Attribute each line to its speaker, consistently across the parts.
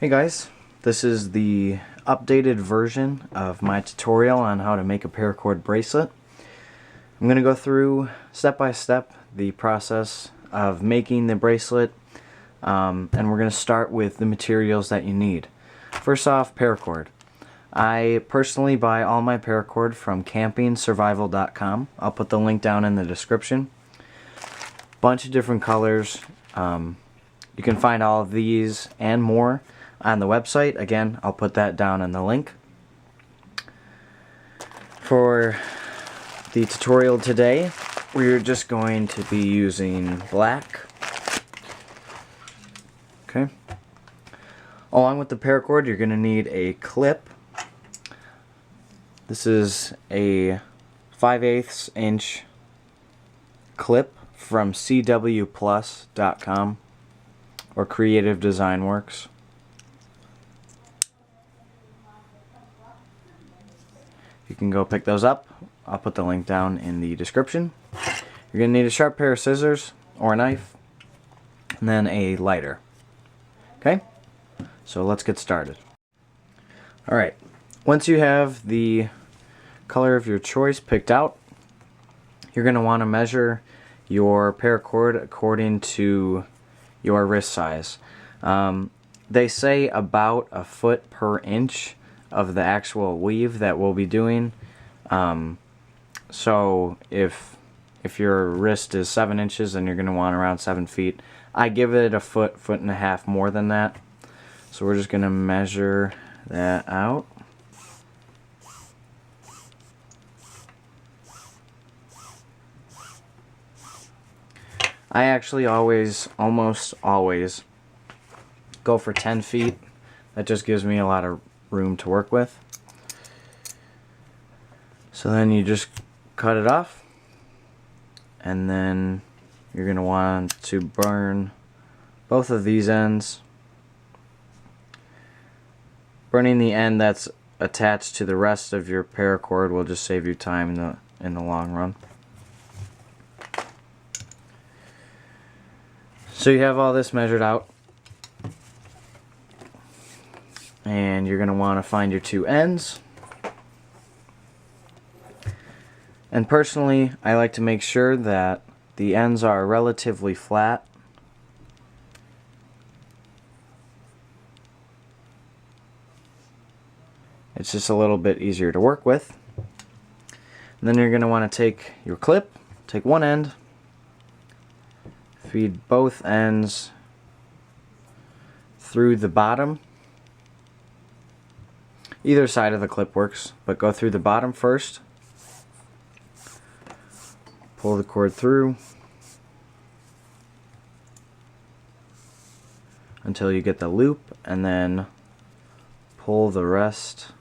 Speaker 1: Hey guys, this is the updated version of my tutorial on how to make a paracord bracelet. I'm going to go through step by step the process of making the bracelet, and we're going to start with the materials that you need. First off, paracord. I personally buy all my paracord from campingsurvival.com. I'll put the link down in the description. Bunch of different colors. You can find all of these and more on the website. Again, I'll put that down in the link. For the tutorial today, we're just going to be using black. Okay. Along with the paracord, you're going to need a clip. This is a 5/8 inch clip from cwplus.com or Creative Design Works. You can go pick those up. I'll put the link down in the description. You're going to need a sharp pair of scissors or a knife, and then a lighter. Okay? So let's get started. Alright, once you have the color of your choice picked out, you're going to want to measure your paracord according to your wrist size. They say about a foot per inch of the actual weave that we'll be doing. So if your wrist is 7 inches, then you're going to want around 7 feet. I give it a foot and a half more than that. So we're just going to measure that out. I actually almost always go for 10 feet. That just gives me a lot of room to work with. So then you just cut it off, and then you're going to want to burn both of these ends. Burning the end that's attached to the rest of your paracord will just save you time in the long run. So you have all this measured out, and you're going to want to find your two ends. And personally, I like to make sure that the ends are relatively flat. It's just a little bit easier to work with. And then you're going to want to take your clip, take one end, feed both ends through the bottom. Either side of the clip works, but go through the bottom first. Pull the cord through until you get the loop, and then pull the rest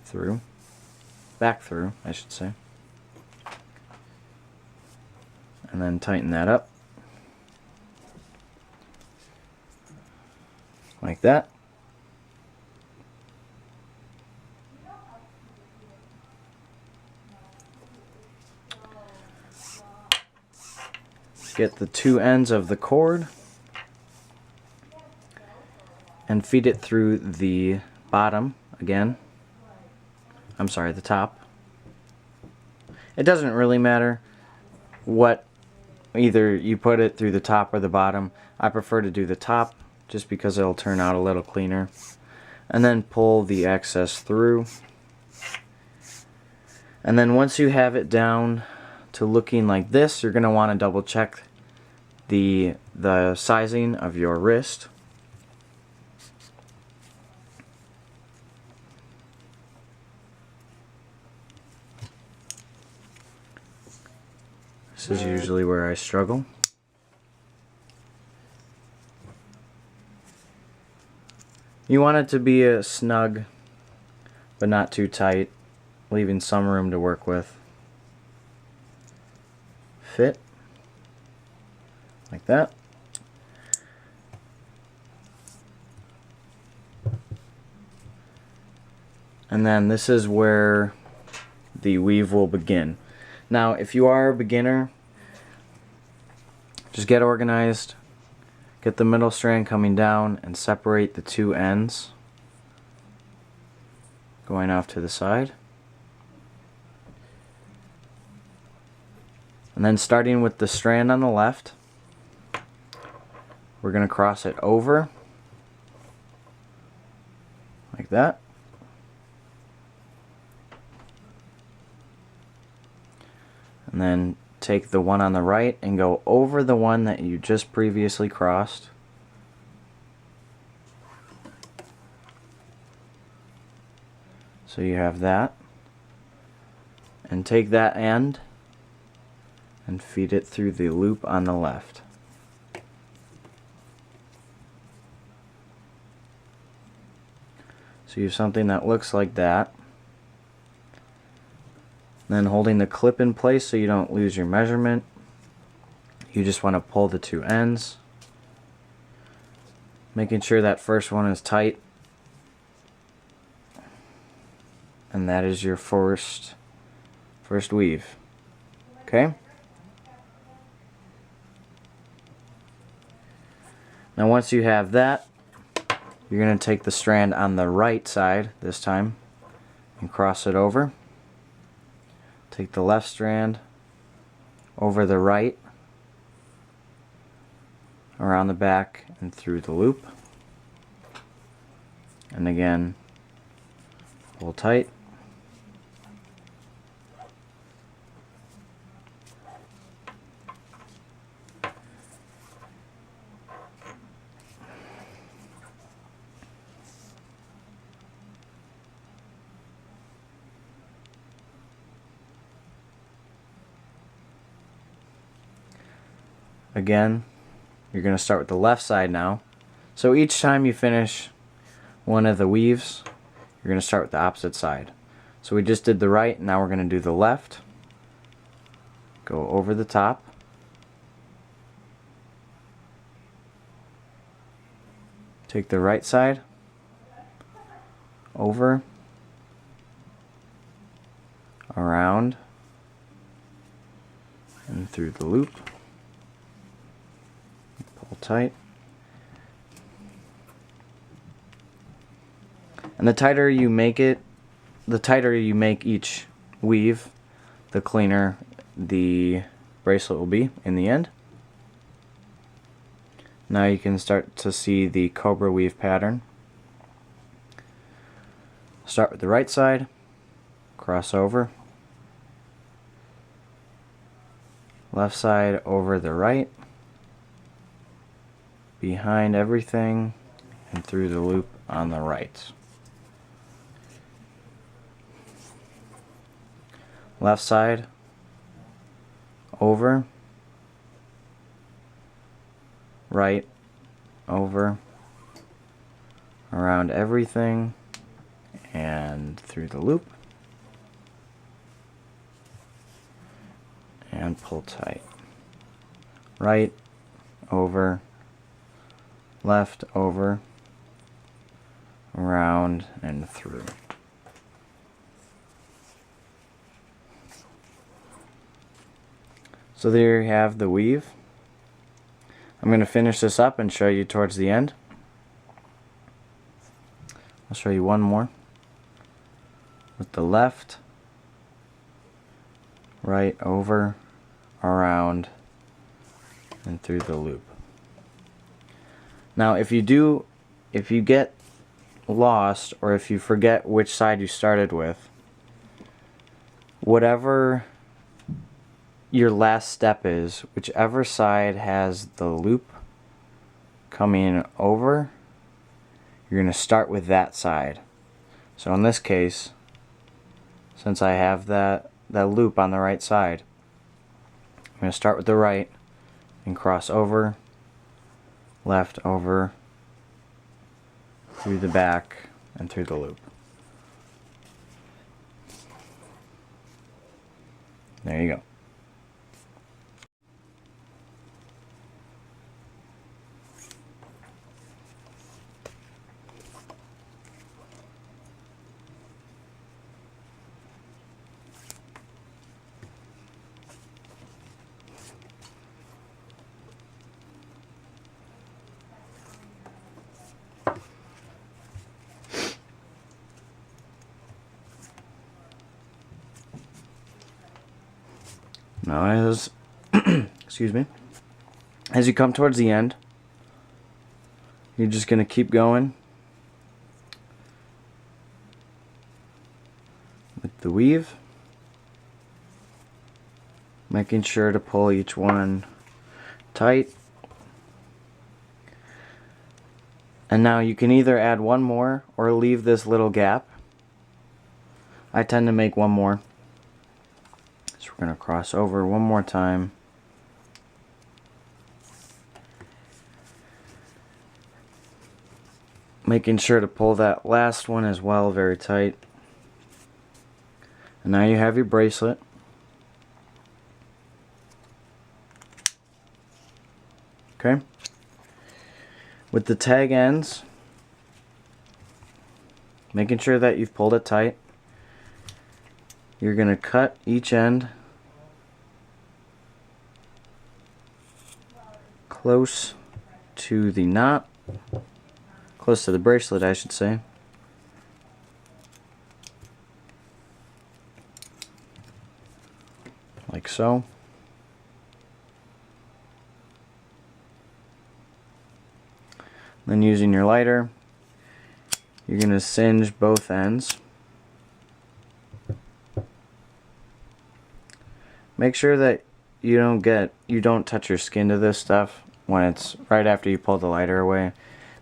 Speaker 1: through, back through, I should say. And then tighten that up like that. Get the two ends of the cord and feed it through the bottom again. I'm sorry, the top. It doesn't really matter what, either you put it through the top or the bottom. I prefer to do the top just because it'll turn out a little cleaner. And then pull the excess through. And then once you have it down to looking like this, you're going to want to double check the sizing of your wrist. This is usually where I struggle. You want it to be a snug, but not too tight, leaving some room to work with. Fit like that. And then this is where the weave will begin. Now, if you are a beginner, just get organized, get the middle strand coming down and separate the two ends going off to the side. And then starting with the strand on the left, we're going to cross it over like that. And then take the one on the right and go over the one that you just previously crossed. So you have that. And take that end and feed it through the loop on the left. So you have something that looks like that. Then holding the clip in place so you don't lose your measurement, you just want to pull the two ends, making sure that first one is tight, and that is your first weave. Okay? Now once you have that, you're going to take the strand on the right side this time and cross it over. Take the left strand over the right, around the back and through the loop. And again, pull tight. Again, you're going to start with the left side now. So each time you finish one of the weaves, you're going to start with the opposite side. So we just did the right, now we're going to do the left. Go over the top. Take the right side, over, around, and through the loop. Pull tight. And the tighter you make it, the tighter you make each weave, the cleaner the bracelet will be in the end. Now you can start to see the cobra weave pattern. Start with the right side, cross over, left side over the right, behind everything, and through the loop on the right. Left side, over, right, over, around everything, and through the loop, and pull tight. Right, over, left, over, around, and through. So there you have the weave. I'm going to finish this up and show you towards the end. I'll show you one more with the left, right, over, around, and through the loop. Now if you get lost, or if you forget which side you started with, whatever your last step is, whichever side has the loop coming over, you're going to start with that side. So in this case, since I have that loop on the right side, I'm going to start with the right and cross over, left, over, through the back, and through the loop. There you go. Now as excuse me, as you come towards the end, you're just going to keep going with the weave, making sure to pull each one tight. And now you can either add one more or leave this little gap. I tend to make one more. So we're going to cross over one more time. Making sure to pull that last one as well very tight. And now you have your bracelet. Okay. With the tag ends, making sure that you've pulled it tight, you're going to cut each end close to the knot, close to the bracelet I should say. Like so. Then using your lighter, you're going to singe both ends. Make sure that you don't touch your skin to this stuff when it's right after you pull the lighter away,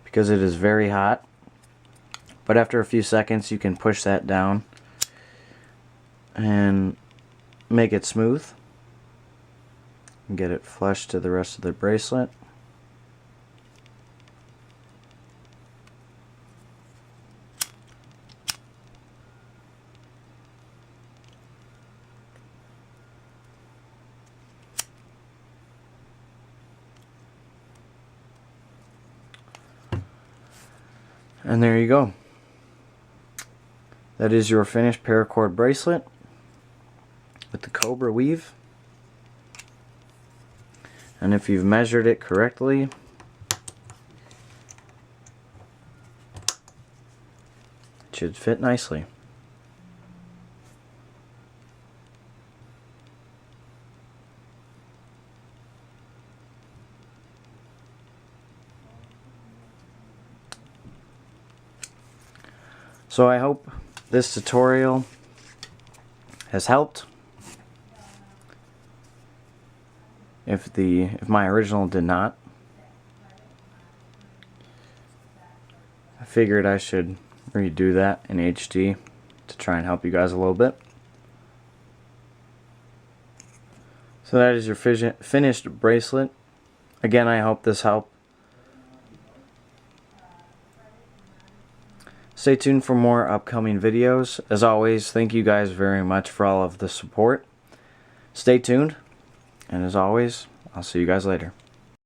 Speaker 1: because it is very hot. But after a few seconds you can push that down and make it smooth and get it flush to the rest of the bracelet. And there you go. That is your finished paracord bracelet with the cobra weave. And if you've measured it correctly, it should fit nicely. So I hope this tutorial has helped. If my original did not, I figured I should redo that in HD to try and help you guys a little bit. So that is your finished bracelet. Again, I hope this helped. Stay tuned for more upcoming videos. As always, thank you guys very much for all of the support. Stay tuned, and as always, I'll see you guys later.